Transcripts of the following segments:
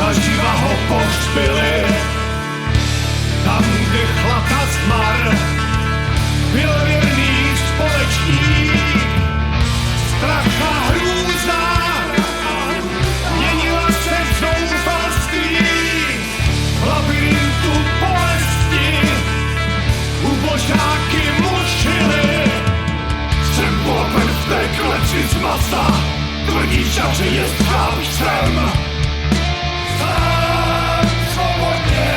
zaživa ho pohřbili. Tam, kde chlata zmar, byl věrný společník. Strach a hrůza měnila se v zoufalství. V labirintu bolesti ubožáky mučili. Jsem polopen v té kleci z masa, tvrdí však, že je střábcem. Sám svobodně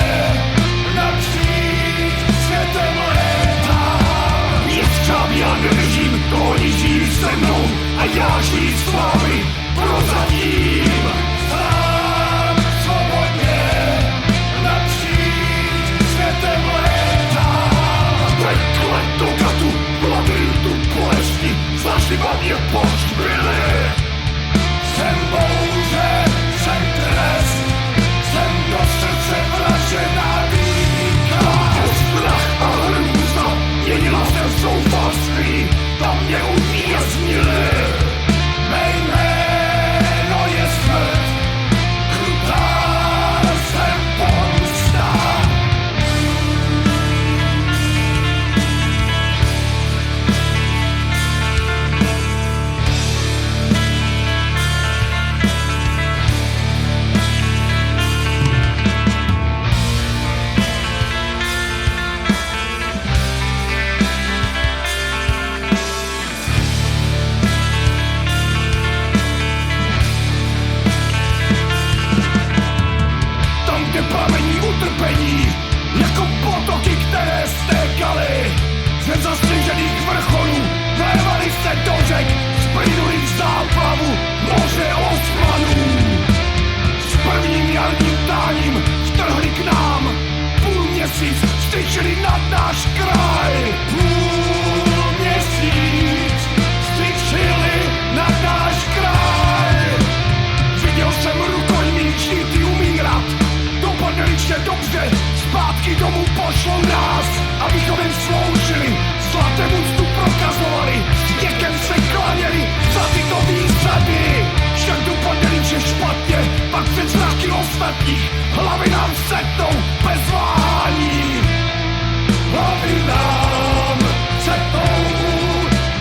napříč světem létám. Je střáb, já nedržím, to oni žijí se mnou a já žiji s vámi prozatím. Sám svobodně napříč světem létám. Pekle do gatu, v labirintu bolesti, zaživa mě pohřbili. Jsem bouře, jsem trest, jsem do srdce vražená dýka. Strach a hrůza, měnila jsem zoufalství, tam mě uvěznili. Mé jméno je smrt, krutá jsem pomsta. Pramení utrpení, jako potoky, které stékaly ze zastřežených vrcholů, vlévaly se do řek, splynuli v záplavu moře osmanů. S prvním jarním táním vtrhli k nám, půlměsíc styčili nad náš kraj. Půlměsíc styčili nad náš kraj. Viděl jsem rukojmí žít i umírat, dopadneličně dobře, zpátky domů pošlou nás, abychom jim sloužili, zlaté úctu prokazovali, s děkem se klaněli za tyto výsady. Však dopadneličně špatně, pak před zraky ostatních, hlavy nám setnou bez váhání. Hlavy nám setnou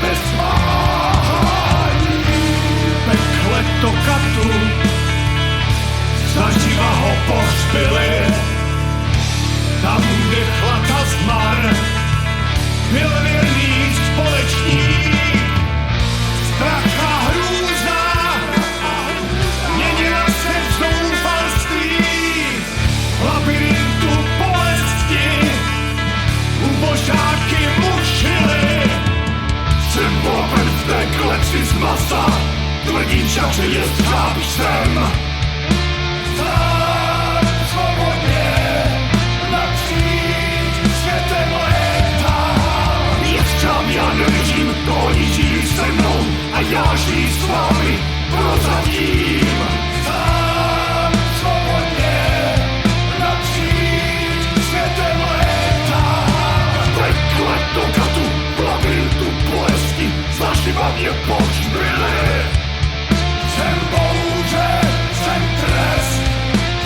bez váhání. Pekle to katu, zaživa ho pohřbili. Tam, kde chlata zmar, byl věrný společník. Strach a hrůza měnila se v zoufalství. V labirintu bolesti ubožáky mučili. Jsem polopen v té kleci z masa, tvrdí však, že je střábcem. Sám svobodně napříč světem létám. Je střáb, já nedržím, to oni žijí se mnou a já žiji s vámi prozatím. Sám svobodně napříč světem létám. Pekle do gatu, v labirintu bolesti, zaživa mě pohřbili. Jsem bouře, jsem trest,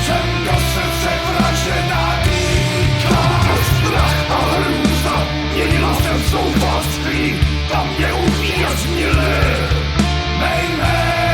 jsem do srdce vražená dýka. Strach a hrůza, měnila jsem zoufalství, tam mě uvěznili. Mé jméno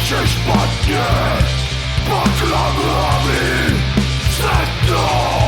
že špatně, pak na hlavy, sednou.